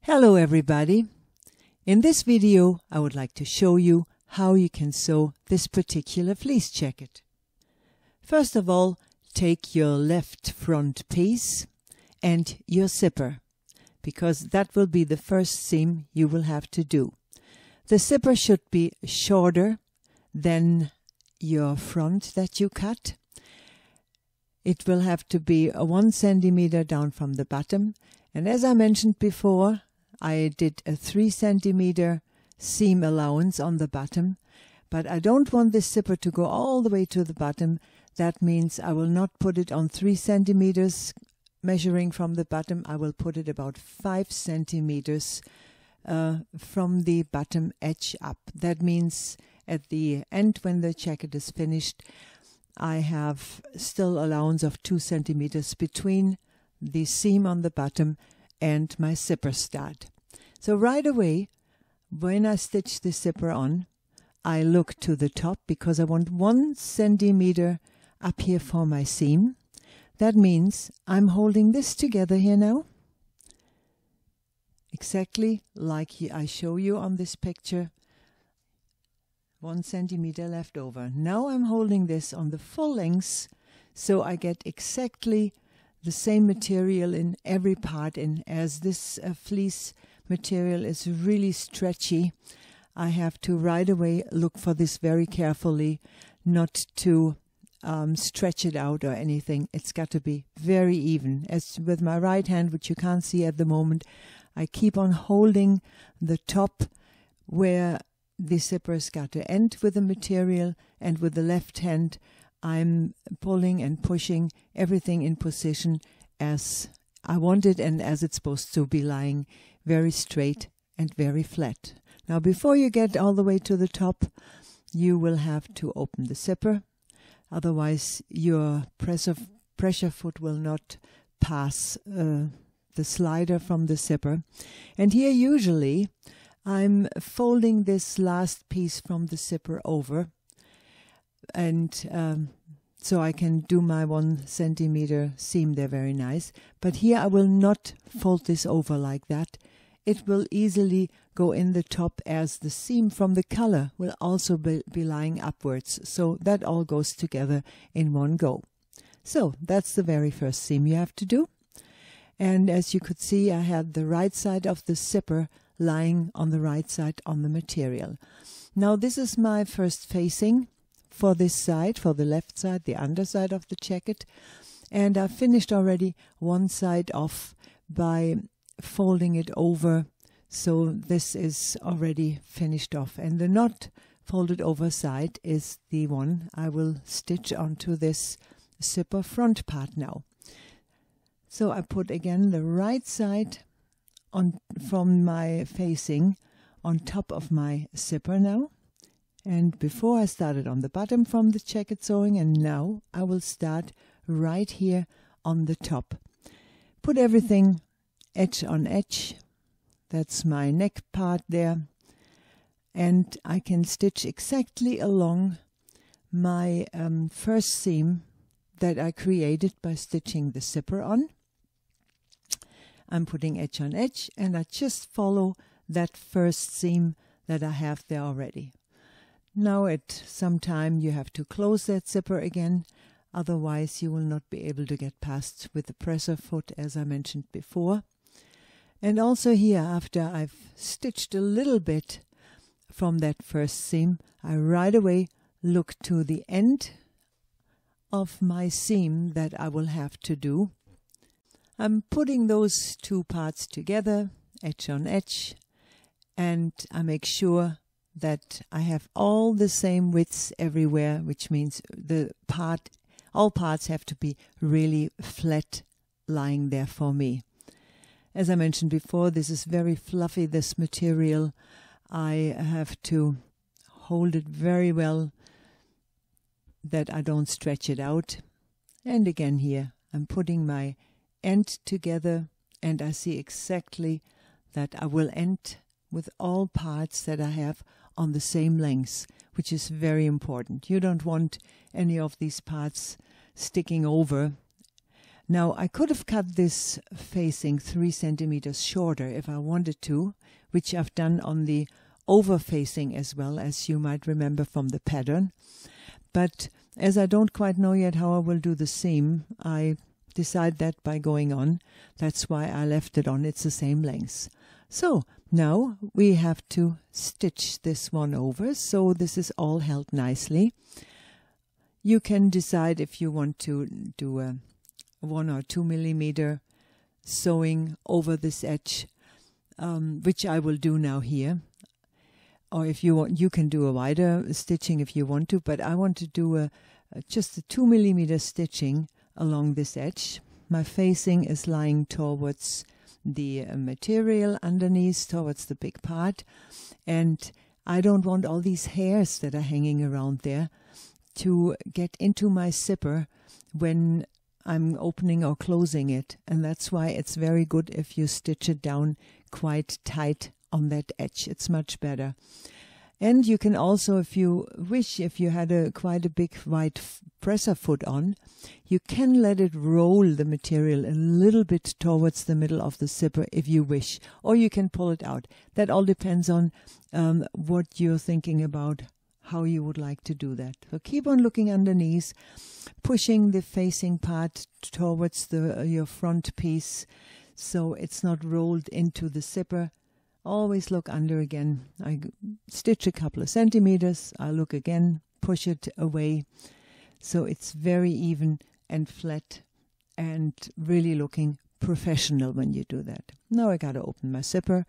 Hello everybody! In this video I would like to show you how you can sew this particular fleece jacket. First of all, take your left front piece and your zipper, because that will be the first seam you will have to do. The zipper should be shorter than your front that you cut. It will have to be 1 centimeter down from the bottom, and as I mentioned before, I did a 3 centimeter seam allowance on the bottom, but I don't want this zipper to go all the way to the bottom. That means I will not put it on 3 centimeters measuring from the bottom. I will put it about 5 centimeters from the bottom edge up. That means at the end, when the jacket is finished, I have still allowance of 2 centimeters between the seam on the bottom and my zipper stud. So right away, when I stitch the zipper on, I look to the top because I want 1 centimeter up here for my seam. That means I'm holding this together here now, exactly like I show you on this picture. 1 centimeter left over. Now I'm holding this on the full length, so I get exactly the same material in every part, and as this fleece material is really stretchy, I have to right away look for this very carefully, not to stretch it out or anything. It's got to be very even. As with my right hand, which you can't see at the moment, I keep on holding the top where the zipper's got to end with the material, and with the left hand I'm pulling and pushing everything in position as I want it and as it's supposed to be, lying very straight and very flat. Now, before you get all the way to the top, you will have to open the zipper. Otherwise, your pressure foot will not pass the slider from the zipper. And here, usually, I'm folding this last piece from the zipper over, and so I can do my 1 centimeter seam there very nice. But here I will not fold this over like that. It will easily go in the top, as the seam from the collar will also be lying upwards. So that all goes together in one go. So that's the very first seam you have to do. And as you could see, I had the right side of the zipper lying on the right side on the material. Now this is my first facing for this side, for the left side, the underside of the jacket, and I finished already one side off by folding it over, so this is already finished off, and the not folded over side is the one I will stitch onto this zipper front part now. So I put again the right side on from my facing on top of my zipper now, and before I started on the bottom from the jacket sewing, and now I will start right here on the top. Put everything edge on edge. That's my neck part there, and I can stitch exactly along my first seam that I created by stitching the zipper on. I'm putting edge on edge, and I just follow that first seam that I have there already. Now at some time you have to close that zipper again, otherwise you will not be able to get past with the presser foot, as I mentioned before. And also here, after I've stitched a little bit from that first seam, I right away look to the end of my seam that I will have to do. I'm putting those two parts together, edge on edge, and I make sure that I have all the same widths everywhere, which means all parts have to be really flat lying there for me. As I mentioned before, this is very fluffy, this material. I have to hold it very well that I don't stretch it out. And again here, I'm putting my end together, and I see exactly that I will end with all parts that I have on the same length, which is very important. You don't want any of these parts sticking over. Now I could have cut this facing 3 centimeters shorter if I wanted to, which I've done on the over facing as well, as you might remember from the pattern. But as I don't quite know yet how I will do the seam, I decide that by going on. That's why I left it on. It's the same length. So now we have to stitch this one over, so this is all held nicely. You can decide if you want to do a 1 or 2 millimeter sewing over this edge, which I will do now here. Or if you want, you can do a wider stitching if you want to, but I want to do just a 2 millimeter stitching along this edge. My facing is lying towards the material underneath, towards the big part, and I don't want all these hairs that are hanging around there to get into my zipper when I'm opening or closing it, and that's why it's very good if you stitch it down quite tight on that edge. It's much better. And you can also, if you wish, if you had quite a big white presser foot on, you can let it roll the material a little bit towards the middle of the zipper if you wish, or you can pull it out. That all depends on what you're thinking about, how you would like to do that. So keep on looking underneath, pushing the facing part towards your front piece so it's not rolled into the zipper. Always look under again. I stitch a couple of centimeters, I look again, push it away, so it's very even and flat and really looking professional when you do that. Now I gotta open my zipper,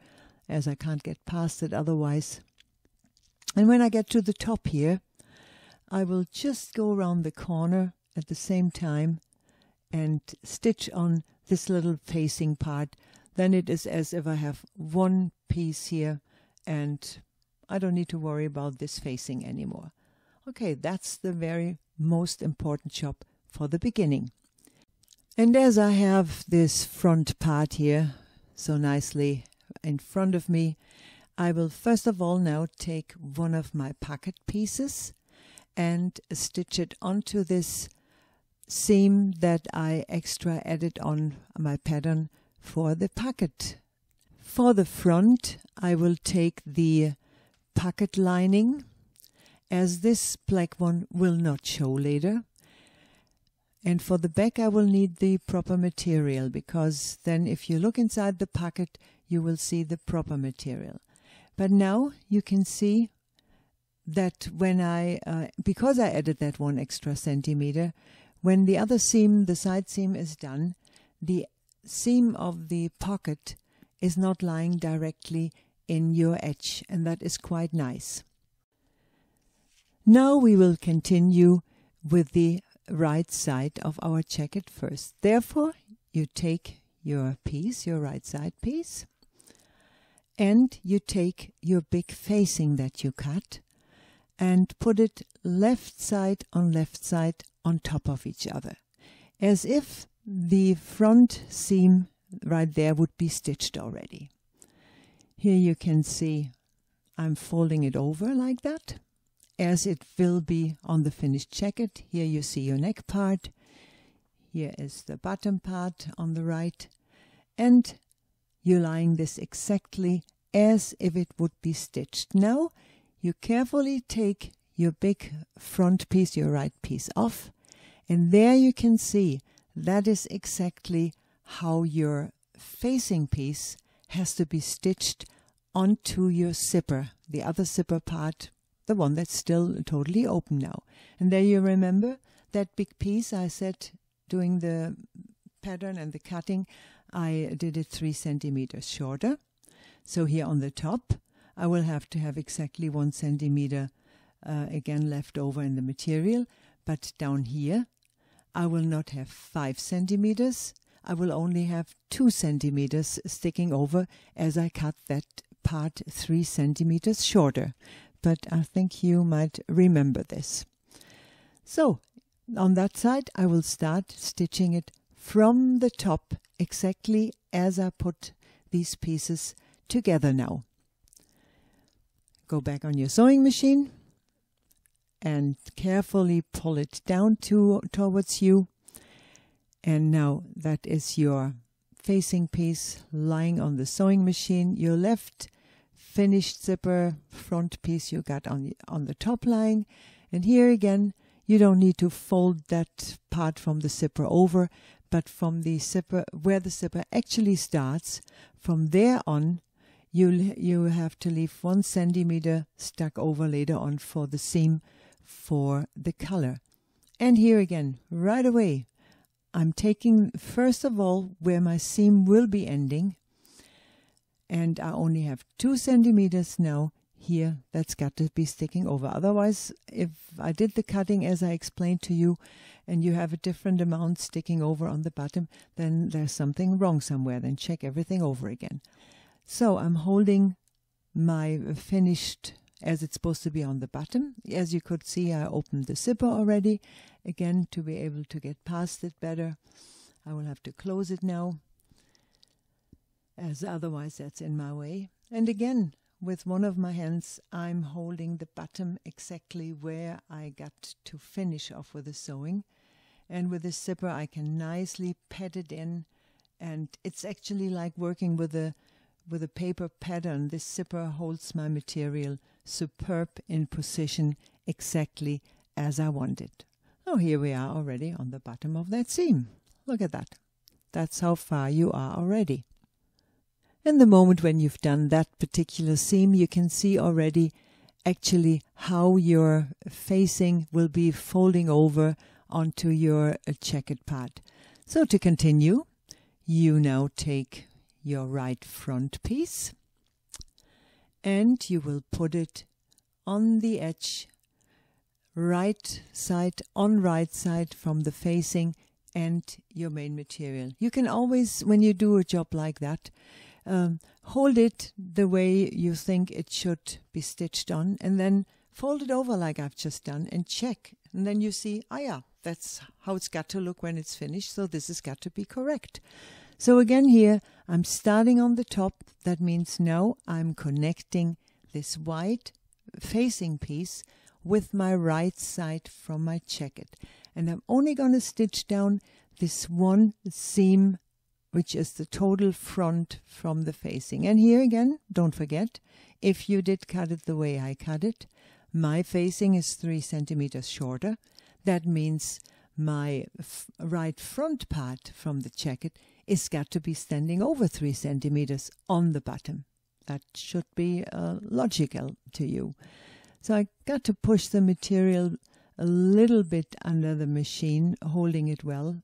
as I can't get past it otherwise. And when I get to the top here, I will just go around the corner at the same time and stitch on this little facing part. Then it is as if I have one piece here and I don't need to worry about this facing anymore. Okay, that's the very most important job for the beginning. And as I have this front part here so nicely in front of me, I will first of all now take one of my pocket pieces and stitch it onto this seam that I extra added on my pattern for the pocket. For the front, I will take the pocket lining, as this black one will not show later. And for the back, I will need the proper material, because then if you look inside the pocket, you will see the proper material. But now you can see that when because I added that 1 extra centimeter, when the other seam, the side seam, is done, the seam of the pocket is not lying directly in your edge, and that is quite nice. Now we will continue with the right side of our jacket first. Therefore, you take your piece, your right side piece, and you take your big facing that you cut and put it left side on top of each other, as if the front seam right there would be stitched already. Here you can see I'm folding it over like that, as it will be on the finished jacket. Here you see your neck part, here is the bottom part on the right, and you're lying this exactly as if it would be stitched. Now you carefully take your big front piece, your right piece, off, and there you can see that is exactly how your facing piece has to be stitched onto your zipper, the other zipper part, the one that's still totally open now. And there you remember that big piece I said doing the pattern and the cutting, I did it 3 centimeters shorter. So here on the top, I will have to have exactly 1 centimeter again left over in the material, but down here I will not have 5 centimeters. I will only have 2 centimeters sticking over, as I cut that part 3 centimeters shorter. But I think you might remember this. So on that side, I will start stitching it from the top, exactly as I put these pieces together now. Go back on your sewing machine and carefully pull it down towards you, And now that is your facing piece lying on the sewing machine. Your left finished zipper front piece you got on the top line. And here again, you don't need to fold that part from the zipper over, but from the zipper, where the zipper actually starts, from there on, you have to leave 1 centimeter stuck over later on for the seam for the color. And here again, right away, I'm taking first of all where my seam will be ending, and I only have 2 centimeters now here that's got to be sticking over. Otherwise, if I did the cutting as I explained to you and you have a different amount sticking over on the bottom, then there's something wrong somewhere. Then check everything over again. So I'm holding my finished as it's supposed to be on the bottom. As you could see, I opened the zipper already. Again, to be able to get past it better, I will have to close it now, as otherwise that's in my way. And again, with one of my hands, I'm holding the bottom exactly where I got to finish off with the sewing. And with this zipper, I can nicely pat it in. And it's actually like working with a paper pattern. This zipper holds my material superb in position exactly as I want it. Oh, here we are already on the bottom of that seam. Look at that. That's how far you are already. In the moment when you've done that particular seam, you can see already actually how your facing will be folding over onto your checkered part. So to continue, you now take your right front piece and you will put it on the edge, right side on right side from the facing and your main material. You can always, when you do a job like that, hold it the way you think it should be stitched on, and then fold it over like I've just done and check. And then you see, oh yeah, that's how it's got to look when it's finished, so this has got to be correct. So again here, I'm starting on the top. That means now I'm connecting this white facing piece with my right side from my jacket. And I'm only going to stitch down this one seam, which is the total front from the facing. And here again, don't forget, if you did cut it the way I cut it, my facing is 3 centimeters shorter. That means my right front part from the jacket is got to be standing over 3 centimeters on the bottom. That should be logical to you. So I got to push the material a little bit under the machine, holding it well.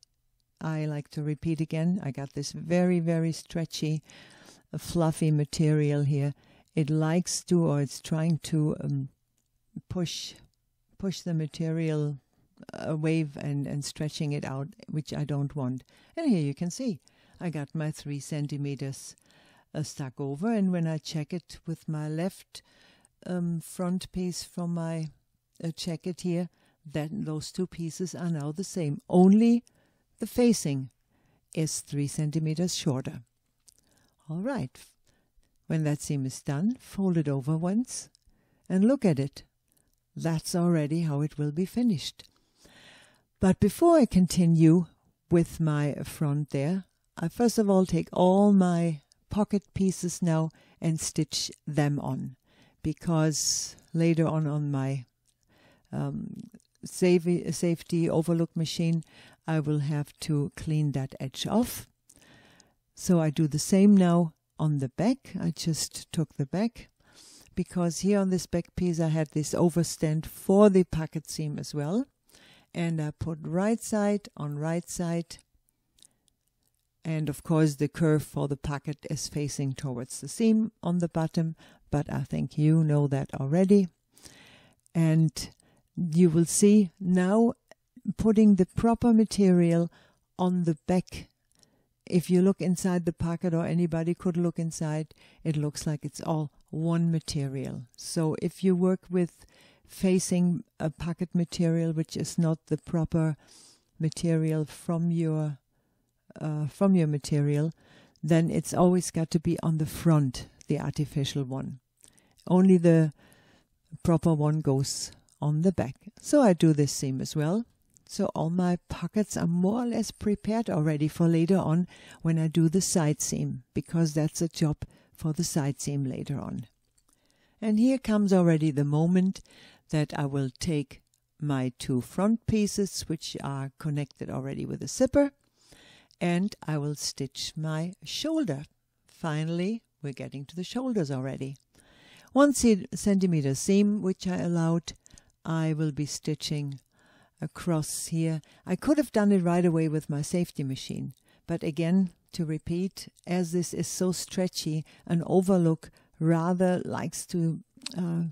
I like to repeat again, I got this very, very stretchy, fluffy material here. It likes to, or it's trying to push the material away and stretching it out, which I don't want. And here you can see, I got my 3 centimeters stuck over, and when I check it with my left front piece from my jacket here, then those two pieces are now the same. Only the facing is 3 centimeters shorter. All right. When that seam is done, fold it over once and look at it. That's already how it will be finished. But before I continue with my front there, I first of all take all my pocket pieces now and stitch them on, because later on my safety overlock machine, I will have to clean that edge off. So I do the same now on the back. I just took the back, because here on this back piece I had this overstand for the pocket seam as well. And I put right side on right side. And of course the curve for the pocket is facing towards the seam on the bottom, but I think you know that already. And you will see now putting the proper material on the back. If you look inside the pocket, or anybody could look inside, it looks like it's all one material. So if you work with facing a pocket material which is not the proper material from your material, then it's always got to be on the front, the artificial one. Only the proper one goes on the back. So I do this seam as well. So all my pockets are more or less prepared already for later on when I do the side seam, because that's a job for the side seam later on. And here comes already the moment that I will take my two front pieces, which are connected already with a zipper, and I will stitch my shoulder. Finally, we're getting to the shoulders already. 1 centimeter seam, which I allowed, I will be stitching across here. I could have done it right away with my safety machine, but again, to repeat, as this is so stretchy, an overlock rather likes to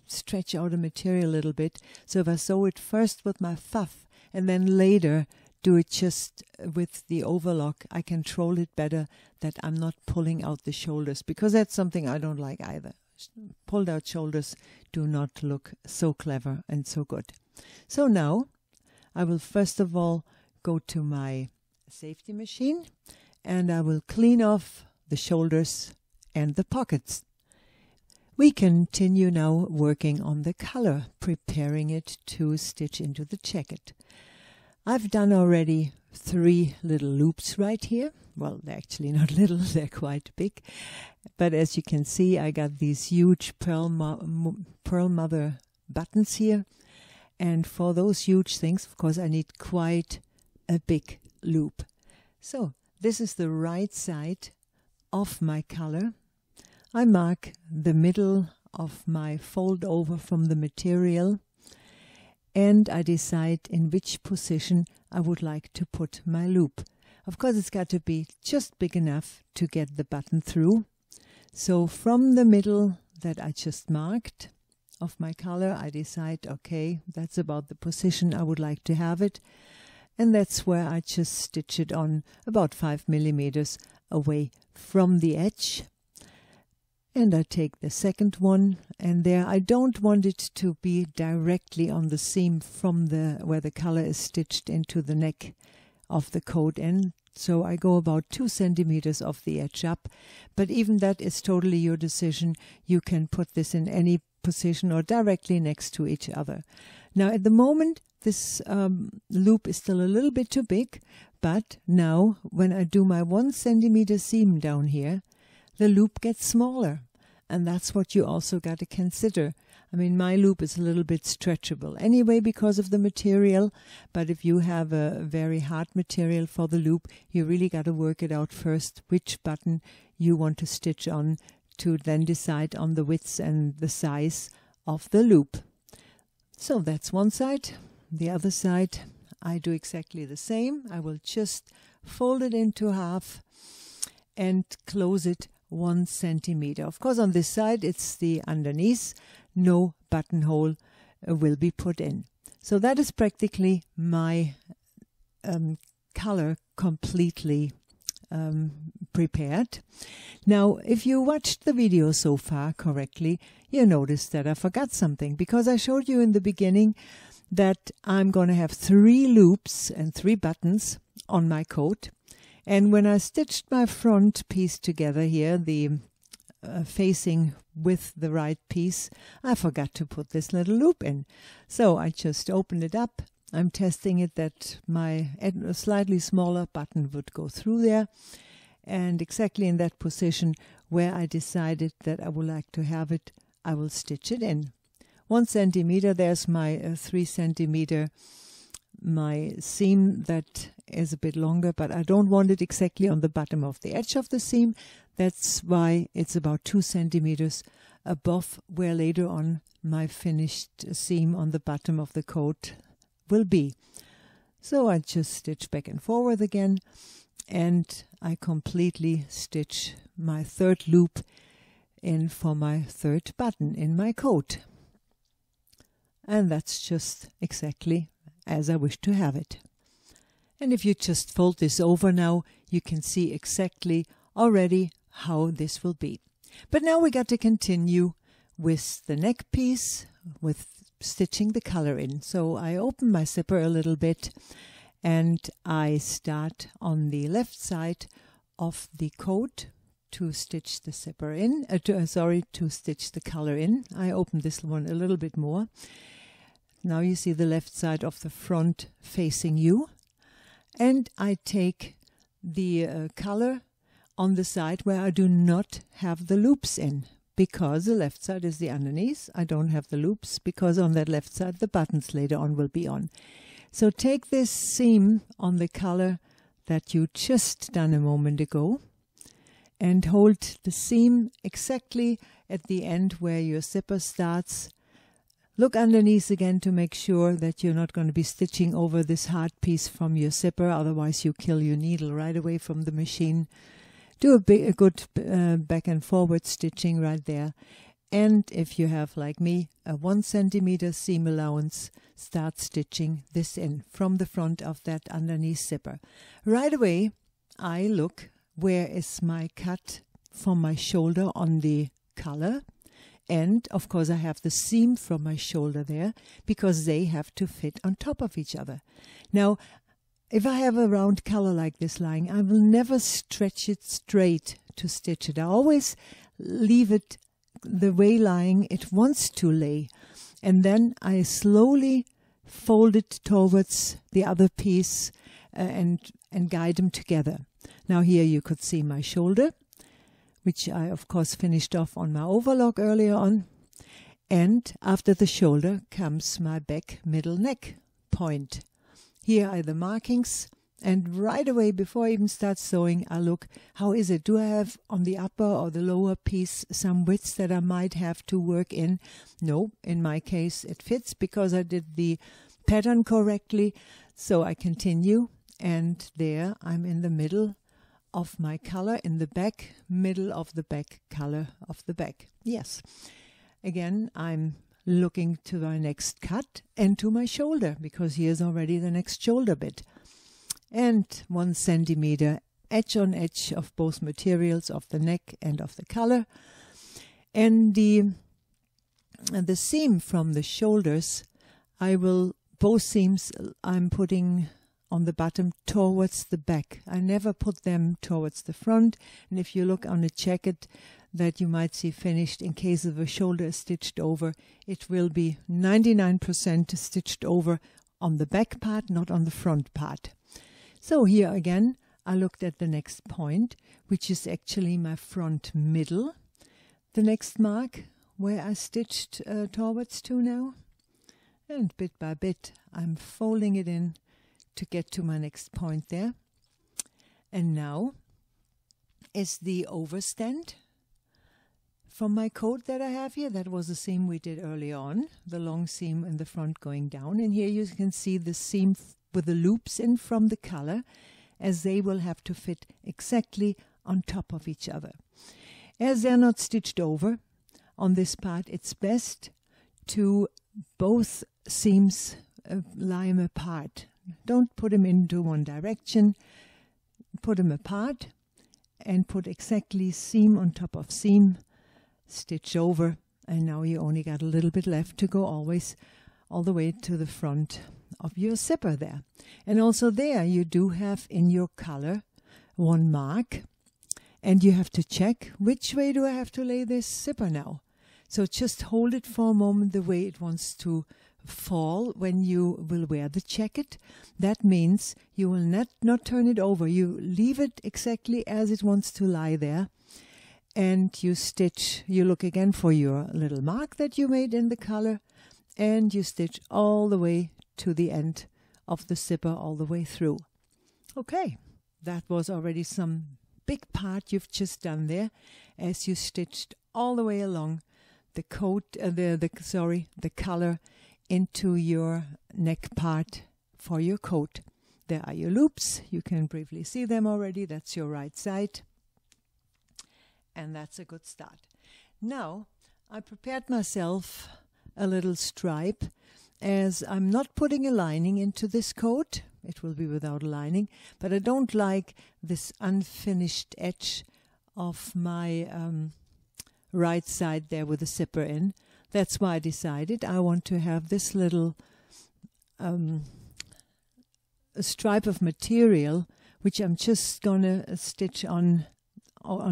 stretch out the material a little bit. So if I sew it first with my fuff and then later do it just with the overlock, I control it better, that I'm not pulling out the shoulders, because that's something I don't like either. Pulled out shoulders do not look so clever and so good. So now I will first of all go to my safety machine and I will clean off the shoulders and the pockets. We continue now working on the color, preparing it to stitch into the jacket. I've done already 3 little loops right here. Well, they're actually not little, they're quite big. But as you can see, I got these huge Pearl Mother buttons here. And for those huge things, of course, I need quite a big loop. So this is the right side of my color. I mark the middle of my fold over from the material, and I decide in which position I would like to put my loop. Of course, it's got to be just big enough to get the button through. So from the middle that I just marked of my color, I decide, okay, that's about the position I would like to have it. And that's where I just stitch it on about 5 millimeters away from the edge. And I take the second one, and there I don't want it to be directly on the seam from where the color is stitched into the neck of the coat end. So I go about 2 centimeters off the edge up, but even that is totally your decision. You can put this in any position or directly next to each other. Now at the moment this loop is still a little bit too big, but now when I do my 1 centimeter seam down here, the loop gets smaller, and that's what you also got to consider. I mean, my loop is a little bit stretchable anyway because of the material, but if you have a very hard material for the loop, you really got to work it out first which button you want to stitch on to then decide on the width and the size of the loop. So that's one side. The other side, I do exactly the same. I will just fold it into half and close it 1 centimeter. Of course, on this side, it's the underneath. No buttonhole will be put in. So that is practically my color completely prepared. Now, if you watched the video so far correctly, you noticed that I forgot something, because I showed you in the beginning that I'm going to have 3 loops and 3 buttons on my coat. And when I stitched my front piece together here, the facing with the right piece, I forgot to put this little loop in. So I just opened it up. I'm testing it that my slightly smaller button would go through there. And exactly in that position where I decided that I would like to have it, I will stitch it in. 1 centimeter, there's my 3 centimeter my seam that is a bit longer, but I don't want it exactly on the bottom of the edge of the seam. That's why it's about 2 centimeters above where later on my finished seam on the bottom of the coat will be. So I just stitch back and forward again, and I completely stitch my 3rd loop in for my 3rd button in my coat. And that's just exactly as I wish to have it. And if you just fold this over now, you can see exactly already how this will be. But now we got to continue with the neck piece, with stitching the color in. So I open my zipper a little bit and I start on the left side of the coat to stitch the zipper in, to stitch the color in. I open this one a little bit more. Now you see the left side of the front facing you. And I take the color on the side where I do not have the loops in, because the left side is the underneath. I don't have the loops because on that left side the buttons later on will be on. So take this seam on the color that you just done a moment ago and hold the seam exactly at the end where your zipper starts. Look underneath again to make sure that you're not going to be stitching over this hard piece from your zipper, otherwise you kill your needle right away from the machine. Do a good back and forward stitching right there. And if you have, like me, a 1 centimeter seam allowance, start stitching this in from the front of that underneath zipper. Right away, I look where is my cut from my shoulder on the collar. And, of course, I have the seam from my shoulder there because they have to fit on top of each other. Now, if I have a round collar like this lying, I will never stretch it straight to stitch it. I always leave it the way lying it wants to lay. And then I slowly fold it towards the other piece and guide them together. Now here you could see my shoulder, which I of course finished off on my overlock earlier on. And after the shoulder comes my back middle neck point. Here are the markings, and right away before I even start sewing I look, how is it? Do I have on the upper or the lower piece some widths that I might have to work in? No, in my case it fits because I did the pattern correctly. So I continue, and there I'm in the middle of my color, in the back, middle of the back color of the back. Yes. Again, I'm looking to my next cut and to my shoulder, because here's already the next shoulder bit. And 1 centimeter edge on edge of both materials, of the neck and of the collar. And the seam from the shoulders, both seams I'm putting on the bottom towards the back. I never put them towards the front. And if you look on a jacket that you might see finished, in case of a shoulder stitched over, it will be 99% stitched over on the back part, not on the front part. So here again, I looked at the next point, which is actually my front middle. The next mark where I stitched towards to now. And bit by bit, I'm folding it in to get to my next point there. And now is the overstand from my coat that I have here. That was the seam we did earlier on, the long seam in the front going down. And here you can see the seam with the loops in from the collar, as they will have to fit exactly on top of each other. As they're not stitched over on this part, it's best to both seams lie them apart. Don't put them into one direction. Put them apart and put exactly seam on top of seam, stitch over, and now you only got a little bit left to go always all the way to the front of your zipper there. And also there you do have in your collar one mark, and you have to check which way do I have to lay this zipper now. So just hold it for a moment the way it wants to fall when you will wear the jacket. That means you will not turn it over. You leave it exactly as it wants to lie there, and you stitch. You look again for your little mark that you made in the collar, and you stitch all the way to the end of the zipper, all the way through. Okay, that was already some big part you've just done there, as you stitched all the way along the coat, the collar into your neck part for your coat. There are your loops. You can briefly see them already. That's your right side. And that's a good start. Now, I prepared myself a little stripe, as I'm not putting a lining into this coat. It will be without a lining, but I don't like this unfinished edge of my right side there with the zipper in. That's why I decided I want to have this little stripe of material, which I'm just gonna stitch on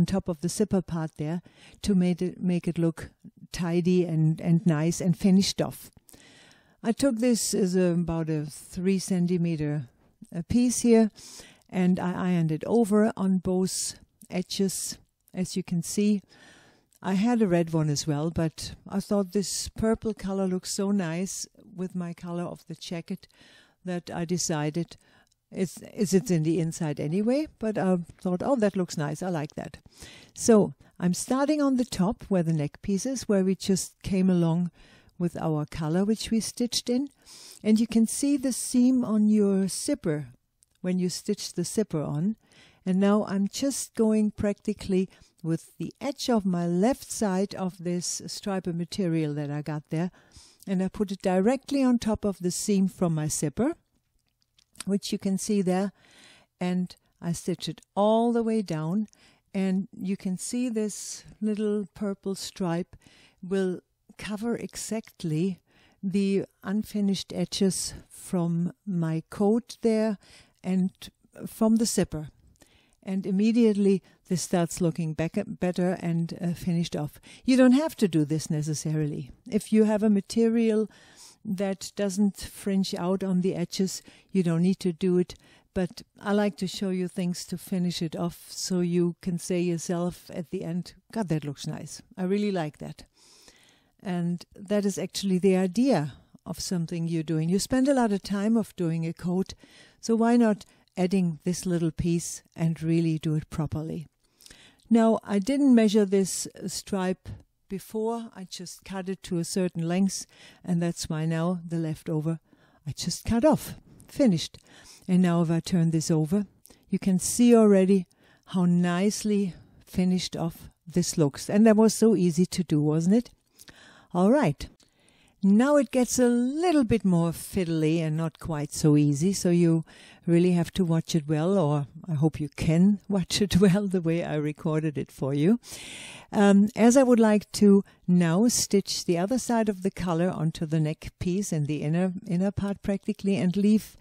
top of the zipper part there to make it look tidy and nice and finished off. I took this as about a 3 centimeter piece here, and I ironed it over on both edges, as you can see. I had a red one as well, but I thought this purple color looks so nice with my color of the jacket that I decided it's in the inside anyway, but I thought, oh, that looks nice, I like that. So I'm starting on the top where the neck piece is, where we just came along with our color which we stitched in, and you can see the seam on your zipper when you stitch the zipper on. And now I'm just going practically with the edge of my left side of this stripe of material that I got there, and I put it directly on top of the seam from my zipper, which you can see there, and I stitch it all the way down, and you can see this little purple stripe will cover exactly the unfinished edges from my coat there and from the zipper. And immediately this starts looking better and finished off. You don't have to do this necessarily. If you have a material that doesn't fringe out on the edges, you don't need to do it. But I like to show you things to finish it off so you can say yourself at the end, God, that looks nice. I really like that. And that is actually the idea of something you're doing. You spend a lot of time of doing a coat, so why not adding this little piece and really do it properly? Now, I didn't measure this stripe before. I just cut it to a certain length, and that's why now the leftover I just cut off. Finished. And now if I turn this over, you can see already how nicely finished off this looks. And that was so easy to do, wasn't it? All right. Now it gets a little bit more fiddly and not quite so easy, so you really have to watch it well, or I hope you can watch it well the way I recorded it for you. As I would like to now stitch the other side of the collar onto the neck piece and the inner part practically, and leave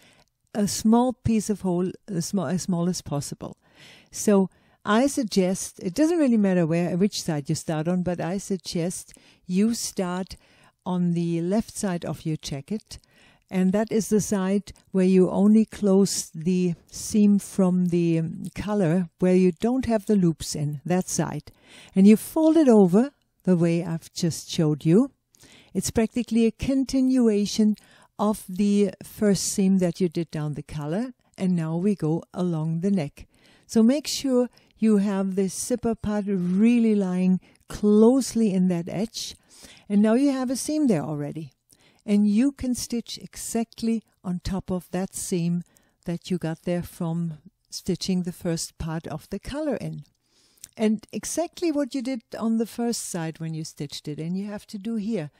a small piece of hole, as small as possible. So I suggest, it doesn't really matter which side you start on, but I suggest you start on the left side of your jacket, and that is the side where you only close the seam from the collar, where you don't have the loops in, that side. And you fold it over the way I've just showed you. It's practically a continuation of the first seam that you did down the collar, and now we go along the neck. So make sure you have this zipper part really lying closely in that edge. And now you have a seam there already. And you can stitch exactly on top of that seam that you got there from stitching the first part of the collar in. And exactly what you did on the first side when you stitched it, and you have to do here.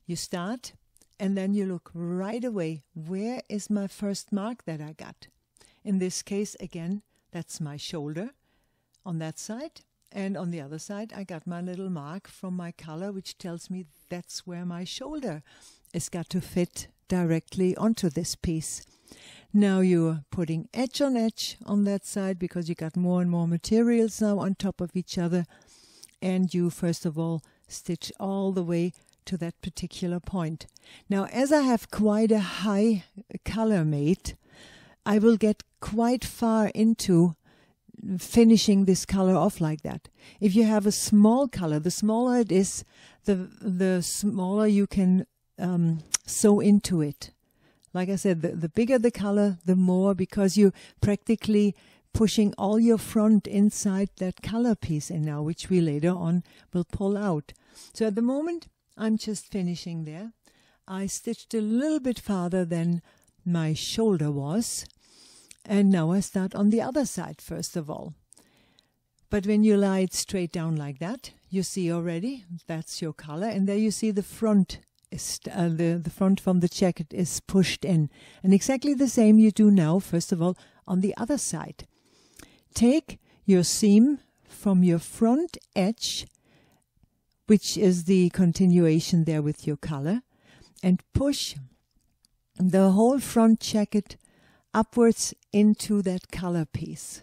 You start, and then you look right away, where is my first mark that I got? In this case, again, that's my shoulder on that side. And on the other side, I got my little mark from my collar, which tells me that's where my shoulder is got to fit directly onto this piece. Now you're putting edge on that side, because you got more and more materials now on top of each other. And you, first of all, stitch all the way to that particular point. Now, as I have quite a high collar made, I will get quite far into finishing this color off like that. If you have a small color, the smaller it is, the smaller you can sew into it. Like I said, the bigger the color, the more, because you're practically pushing all your front inside that color piece in now, which we later on will pull out. So at the moment, I'm just finishing there. I stitched a little bit farther than my shoulder was. And now I start on the other side, first of all. But when you lie it straight down like that, you see already that's your color. And there you see the front, the front from the jacket is pushed in. And exactly the same you do now, first of all, on the other side. Take your seam from your front edge, which is the continuation there with your color, and push the whole front jacket upwards into that color piece.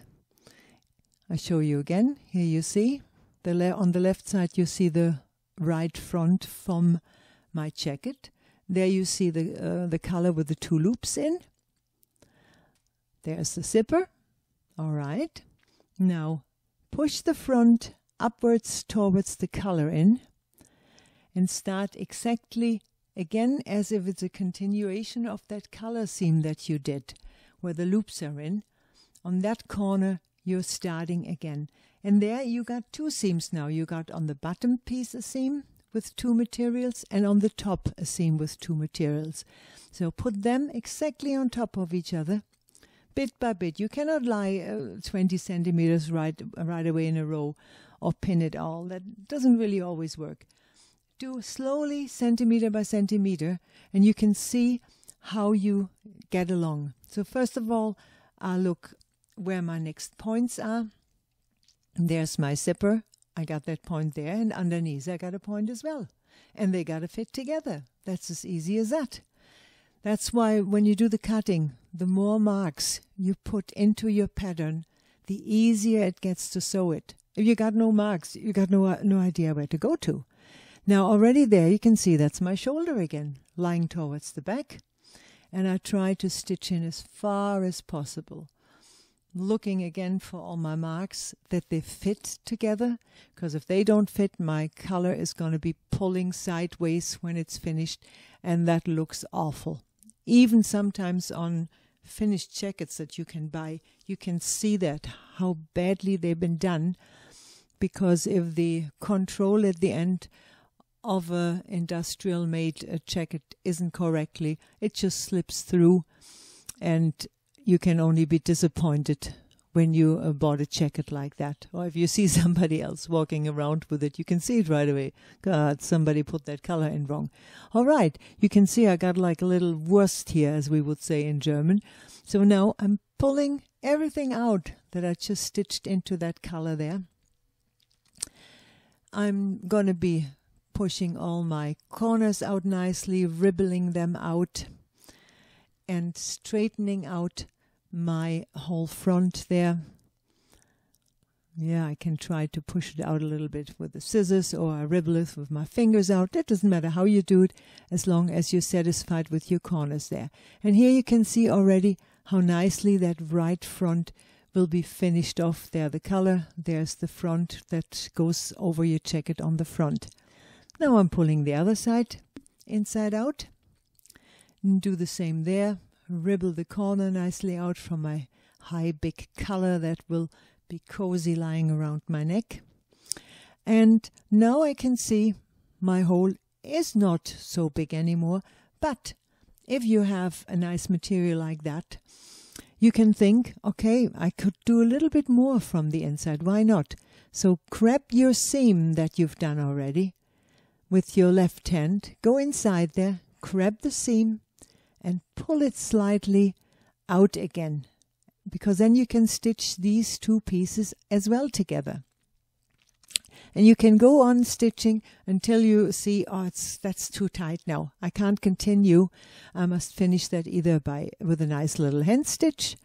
I show you again. Here you see on the left side you see the right front from my jacket. There you see the color with the 2 loops in. There's the zipper. All right. Now push the front upwards towards the color in and start exactly again as if it's a continuation of that color seam that you did where the loops are in. On that corner you're starting again, and there you got 2 seams now. You got on the bottom piece a seam with 2 materials and on the top a seam with 2 materials. So put them exactly on top of each other bit by bit. You cannot lie 20 centimeters right away in a row or pin it all. That doesn't really always work. Do slowly, centimeter by centimeter, and you can see how you get along. So first of all, I'll look where my next points are. There's my zipper. I got that point there, and underneath I got a point as well. And they got to fit together. That's as easy as that. That's why when you do the cutting, the more marks you put into your pattern, the easier it gets to sew it. If you got no marks, you got no idea where to go to. Now already there you can see that's my shoulder again, lying towards the back. And I try to stitch in as far as possible. Looking again for all my marks that they fit together, because if they don't fit, my color is going to be pulling sideways when it's finished, and that looks awful. Even sometimes on finished jackets that you can buy, you can see that, how badly they've been done, because if the control at the end of a industrial made jacket isn't correctly, it just slips through, and you can only be disappointed when you bought a jacket like that. Or if you see somebody else walking around with it, you can see it right away. God, somebody put that color in wrong. All right, you can see I got like a little Wurst here, as we would say in German. So now I'm pulling everything out that I just stitched into that color there. I'm going to be pushing all my corners out nicely, ribbling them out, and straightening out my whole front there. Yeah, I can try to push it out a little bit with the scissors, or I ribble it with my fingers out. It doesn't matter how you do it, as long as you're satisfied with your corners there. And here you can see already how nicely that right front will be finished off. There the color, there's the front that goes over your jacket on the front. Now I'm pulling the other side inside out. And do the same there. Ribble the corner nicely out from my high big collar that will be cozy lying around my neck. And now I can see my hole is not so big anymore. But if you have a nice material like that, you can think, okay, I could do a little bit more from the inside. Why not? So grab your seam that you've done already with your left hand, go inside there, grab the seam, and pull it slightly out again, because then you can stitch these 2 pieces as well together. And you can go on stitching until you see, oh, that's too tight now. I can't continue. I must finish that either with a nice little hand stitch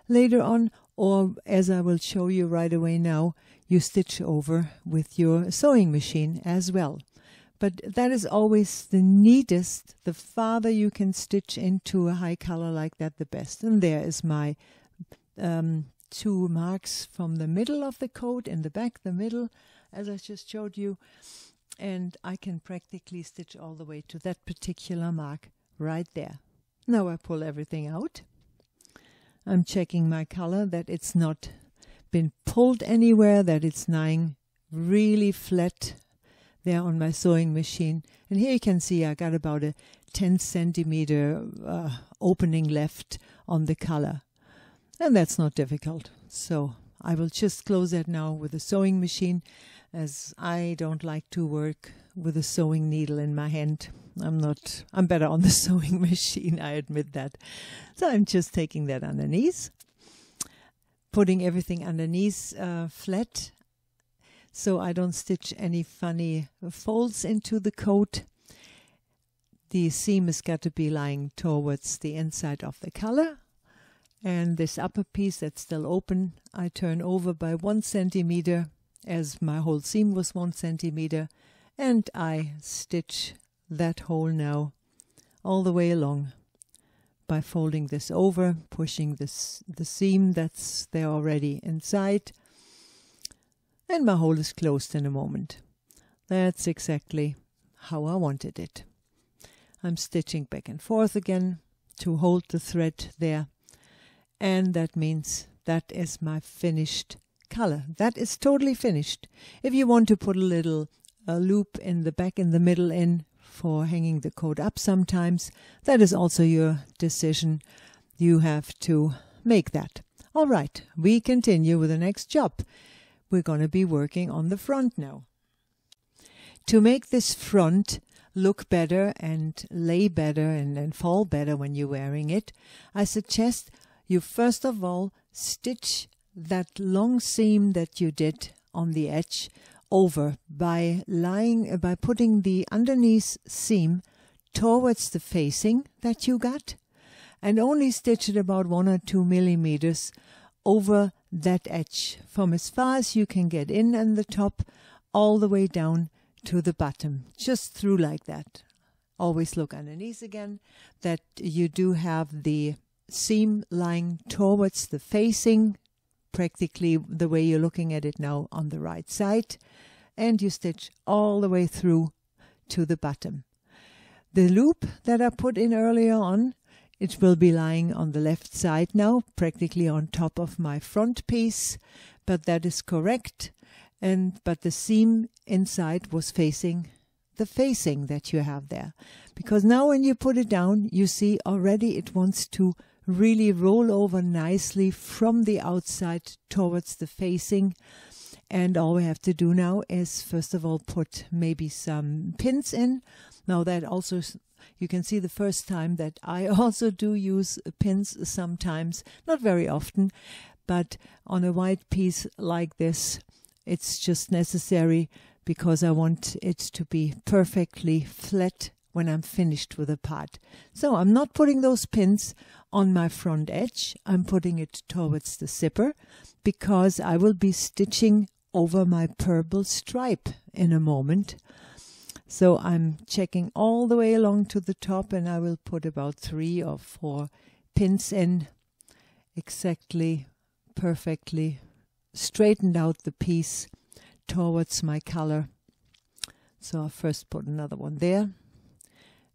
later on, or as I will show you right away now, you stitch over with your sewing machine as well. But that is always the neatest. The farther you can stitch into a high color like that, the best. And there is my 2 marks from the middle of the coat, in the back, the middle, as I just showed you. And I can practically stitch all the way to that particular mark right there. Now I pull everything out. I'm checking my color, that it's not been pulled anywhere, that it's lying really flat there on my sewing machine. And here you can see I got about a 10 centimeter opening left on the collar. And that's not difficult. So I will just close that now with a sewing machine, as I don't like to work with a sewing needle in my hand. I'm better on the sewing machine, I admit that. So I'm just taking that underneath, putting everything underneath flat, so I don't stitch any funny folds into the coat. The seam has got to be lying towards the inside of the collar. And this upper piece that's still open, I turn over by 1 centimeter, as my whole seam was 1 centimeter, and I stitch that hole now all the way along by folding this over, pushing the seam that's there already inside, and my hole is closed in a moment. That's exactly how I wanted it. I'm stitching back and forth again to hold the thread there, and that means that is my finished color. That is totally finished. If you want to put a little loop in the back, in the middle, in for hanging the coat up sometimes, that is also your decision. You have to make that. All right, we continue with the next job. We're going to be working on the front now. To make this front look better and lay better and fall better when you're wearing it, I suggest you first of all stitch that long seam that you did on the edge over by putting the underneath seam towards the facing that you got, and only stitch it about 1 or 2 millimeters over that edge from as far as you can get in the top all the way down to the bottom, just through like that. Always look underneath again that you do have the seam lying towards the facing, practically the way you're looking at it now on the right side, and you stitch all the way through to the bottom. The loop that I put in earlier on, it will be lying on the left side now, practically on top of my front piece, but that is correct. But the seam inside was facing the facing that you have there, because now when you put it down, you see already it wants to really roll over nicely from the outside towards the facing. And all we have to do now is first of all put maybe some pins in. Now that also, you can see the first time that I also do use pins sometimes, not very often, but on a white piece like this, it's just necessary because I want it to be perfectly flat when I'm finished with the part. So I'm not putting those pins on my front edge. I'm putting it towards the zipper because I will be stitching over my purple stripe in a moment. So I'm checking all the way along to the top, and I will put about 3 or 4 pins in, exactly, perfectly straightened out the piece towards my color. So I'll first put another one there,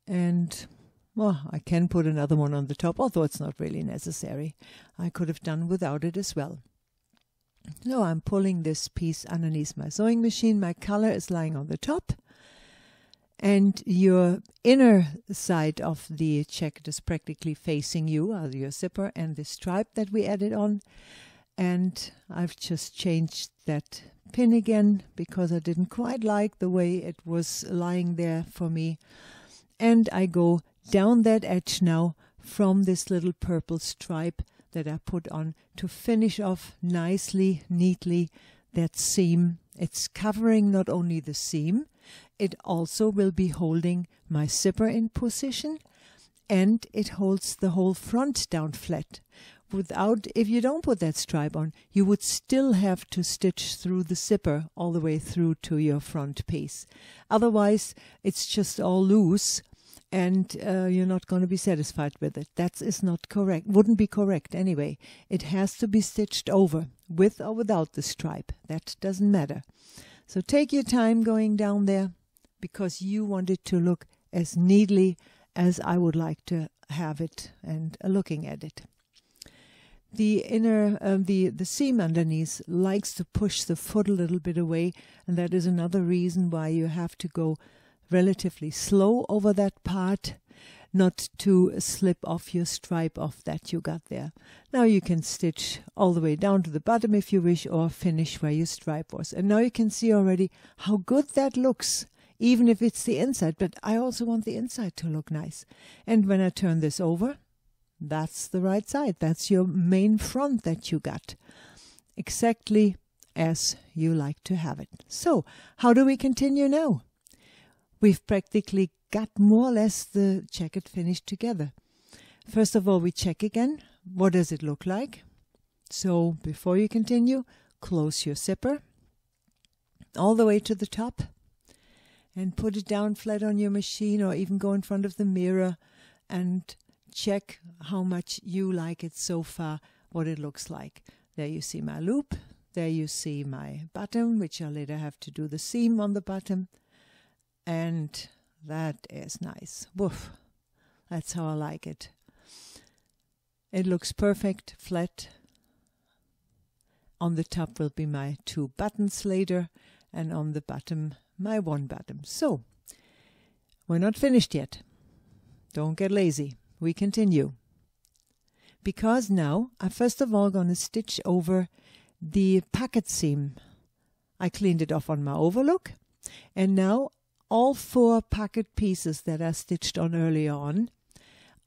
and well, I can put another one on the top, although it's not really necessary. I could have done without it as well. So I'm pulling this piece underneath my sewing machine. My color is lying on the top, and your inner side of the jacket is practically facing you, your zipper and the stripe that we added on. And I've just changed that pin again because I didn't quite like the way it was lying there for me. And I go down that edge now from this little purple stripe that I put on to finish off nicely, neatly that seam. It's covering not only the seam, it also will be holding my zipper in position, and it holds the whole front down flat. If you don't put that stripe on, you would still have to stitch through the zipper all the way through to your front piece. Otherwise, it's just all loose, and you're not going to be satisfied with it. That is not correct. Wouldn't be correct anyway. It has to be stitched over, with or without the stripe. That doesn't matter. So take your time going down there, because you want it to look as neatly as I would like to have it and looking at it. The inner, the seam underneath likes to push the foot a little bit away, and that is another reason why you have to go relatively slow over that part, not to slip off your stripe off that you got there. Now you can stitch all the way down to the bottom if you wish, or finish where your stripe was. And now you can see already how good that looks, even if it's the inside, but I also want the inside to look nice. And when I turn this over, that's the right side. That's your main front that you got, exactly as you like to have it. So how do we continue now? We've practically got more or less the jacket finished together. First of all, we check again. What does it look like? So before you continue, close your zipper all the way to the top and put it down flat on your machine, or even go in front of the mirror and check how much you like it so far, what it looks like. There you see my loop. There you see my bottom, which I later have to do the seam on the bottom. And that is nice. Woof. That's how I like it. It looks perfect, flat. On the top will be my 2 buttons later, and on the bottom, my 1 bottom. So, we're not finished yet. Don't get lazy. We continue. Because now, I'm first of all going to stitch over the pocket seam. I cleaned it off on my overlook, and now all 4 pocket pieces that I stitched on earlier on,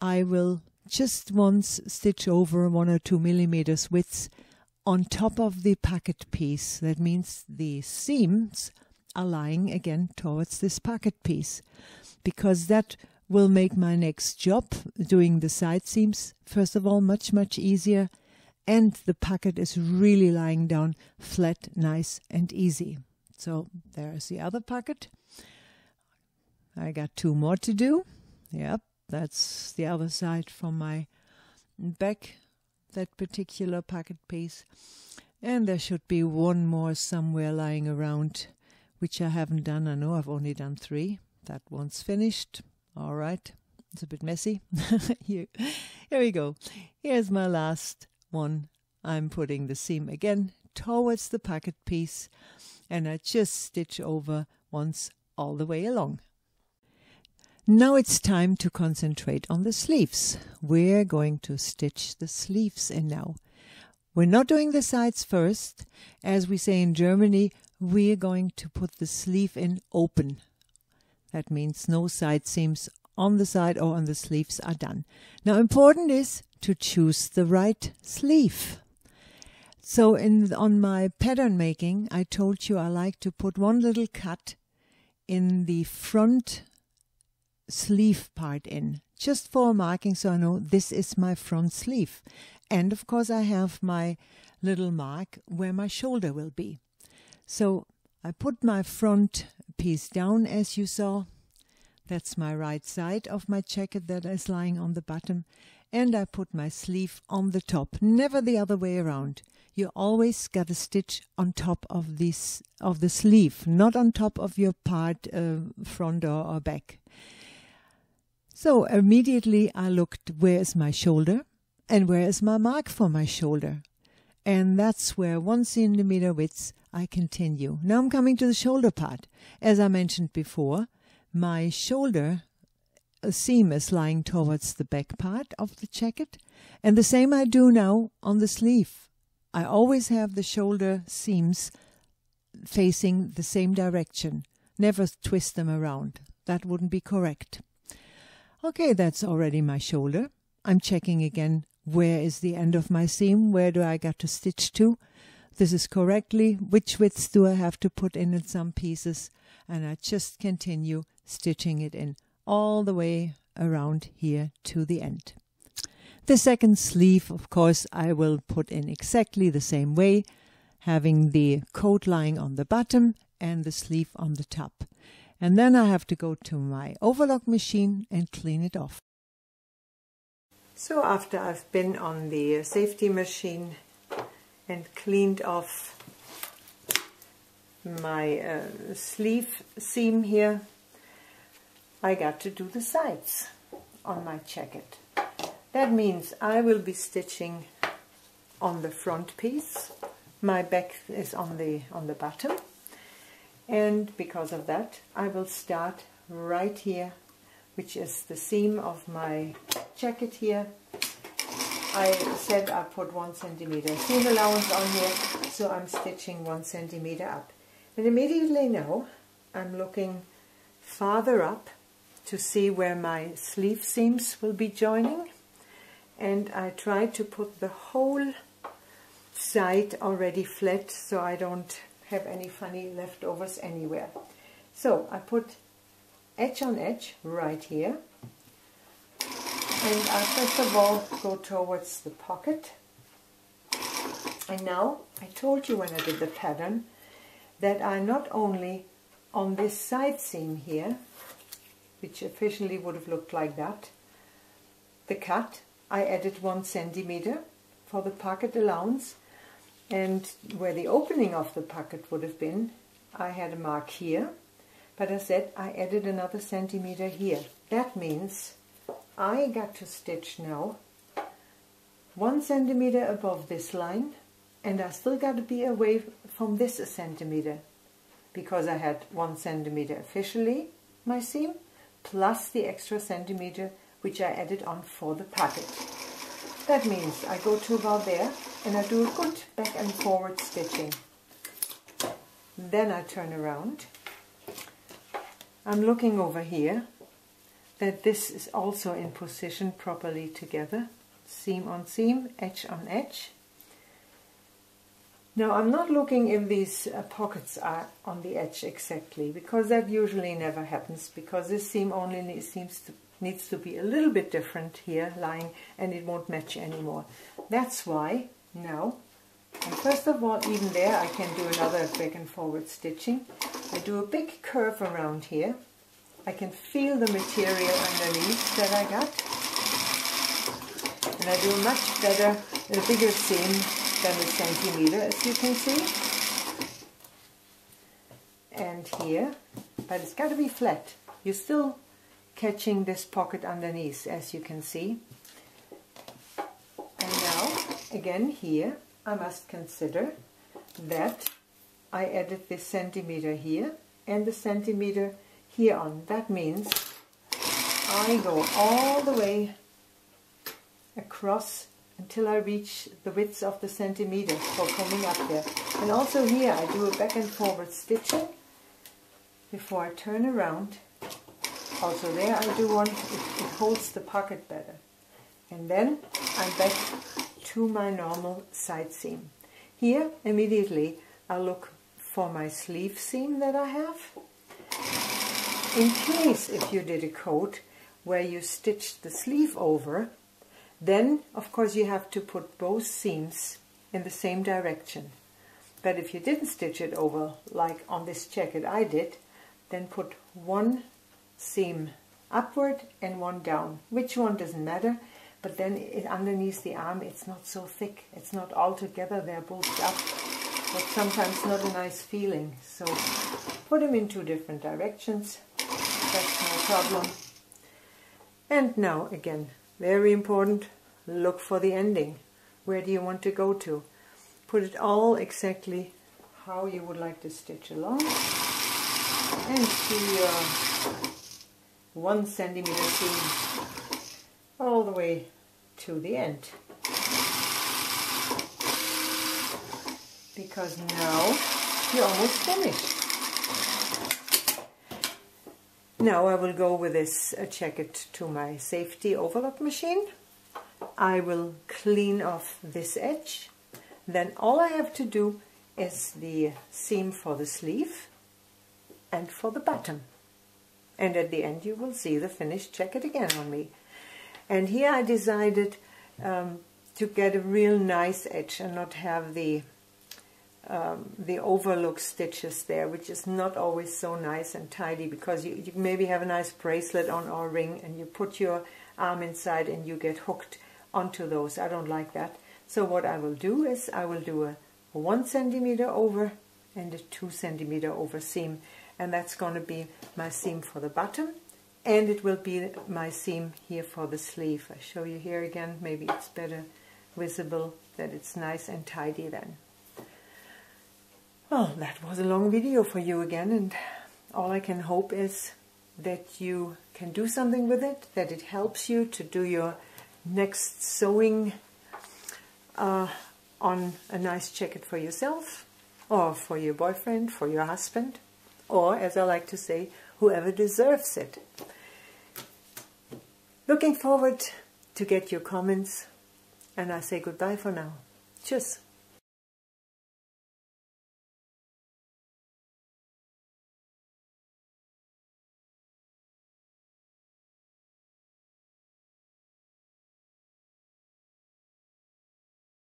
I will just once stitch over 1 or 2 millimeters width on top of the pocket piece. That means the seams are lying again towards this pocket piece, because that will make my next job, doing the side seams, first of all, much easier, and the pocket is really lying down flat, nice and easy. So there's the other pocket. I got 2 more to do. Yep, that's the other side from my back, that particular pocket piece. And there should be 1 more somewhere lying around, which I haven't done. I know I've only done 3. That one's finished. All right, it's a bit messy. Here we go. Here's my last one. I'm putting the seam again towards the pocket piece, and I just stitch over once all the way along. Now it's time to concentrate on the sleeves. We're going to stitch the sleeves in now. We're not doing the sides first. As we say in Germany, we're going to put the sleeve in open. That means no side seams on the side or on the sleeves are done. Now important is to choose the right sleeve. So on my pattern making, I told you I like to put 1 little cut in the front sleeve part in, just for marking, so I know this is my front sleeve. And of course I have my little mark where my shoulder will be. So I put my front piece down, as you saw. That's my right side of my jacket that is lying on the bottom. And I put my sleeve on the top, never the other way around. You always got to stitch on top of the sleeve, not on top of your part, front or back. So immediately I looked, where is my shoulder and where is my mark for my shoulder? And that's where 1 centimeter width I continue. Now I'm coming to the shoulder part. As I mentioned before, my shoulder seam is lying towards the back part of the jacket, and the same I do now on the sleeve. I always have the shoulder seams facing the same direction. Never twist them around. That wouldn't be correct. Okay, that's already my shoulder. I'm checking again, where is the end of my seam? Where do I got to stitch to? This is correctly. Which widths do I have to put in some pieces? And I just continue stitching it in all the way around here to the end. The second sleeve, of course, I will put in exactly the same way, having the coat lying on the bottom and the sleeve on the top. And then I have to go to my overlock machine and clean it off. So after I've been on the safety machine and cleaned off my sleeve seam here, I got to do the sides on my jacket. That means I will be stitching on the front piece. My back is on the bottom. And because of that, I will start right here, which is the seam of my jacket here. I said I put 1 centimeter seam allowance on here, so I'm stitching 1 centimeter up. And immediately now, I'm looking farther up to see where my sleeve seams will be joining. And I try to put the whole side already flat, so I don't have any funny leftovers anywhere. So I put edge on edge right here, and I first of all go towards the pocket. And now I told you when I did the pattern that I not only on this side seam here, which officially would have looked like that, the cut, I added 1 centimeter for the pocket allowance, and where the opening of the pocket would have been, I had a mark here, but I said I added another centimeter here. That means I got to stitch now 1 centimeter above this line, and I still got to be away from this a centimeter, because I had 1 centimeter officially, my seam, plus the extra centimeter which I added on for the pocket. That means I go to about there and I do a good back and forward stitching. Then I turn around. I'm looking over here that this is also in position properly together. Seam on seam, edge on edge. Now I'm not looking if these pockets are on the edge exactly, because that usually never happens, because this seam only needs to be a little bit different here lying, and it won't match anymore. That's why now, and first of all, even there I can do another back and forward stitching. I do a big curve around here. I can feel the material underneath that I got, and I do a much better, a bigger seam than a centimeter, as you can see. And here, but it's got to be flat. You're still catching this pocket underneath, as you can see. And now, again here, I must consider that I added this centimeter here and the centimeter here on. That means I go all the way across until I reach the width of the centimeter for coming up there. And also here I do a back and forward stitching before I turn around. Also there I do one, it holds the pocket better. And then I'm back to my normal side seam. Here immediately I look for my sleeve seam that I have. In case if you did a coat where you stitched the sleeve over, then, of course, you have to put both seams in the same direction. But if you didn't stitch it over, like on this jacket I did, then put one seam upward and one down. Which one doesn't matter, but then underneath the arm it's not so thick. It's not all together, they're both up. That's sometimes not a nice feeling. So put them in 2 different directions. That's no problem. And now again, very important, look for the ending. Where do you want to go to? Put it all exactly how you would like to stitch along. And to your 1 centimeter seam all the way to the end. Because now you're almost finished. Now I will go with this jacket to my safety overlock machine. I will clean off this edge. Then all I have to do is the seam for the sleeve and for the bottom. And at the end you will see the finished jacket again on me. And here I decided to get a real nice edge and not have the overlook stitches there, which is not always so nice and tidy, because you maybe have a nice bracelet on or ring and you put your arm inside and you get hooked onto those. I don't like that. So what I will do is I will do a 1 centimeter over and a 2 centimeter over seam, and that's going to be my seam for the bottom, and it will be my seam here for the sleeve. I show you here again, maybe it's better visible that it's nice and tidy then. Well, that was a long video for you again, and all I can hope is that you can do something with it, that it helps you to do your next sewing on a nice jacket for yourself, or for your boyfriend, for your husband, or, as I like to say, whoever deserves it. Looking forward to get your comments, and I say goodbye for now. Tschüss.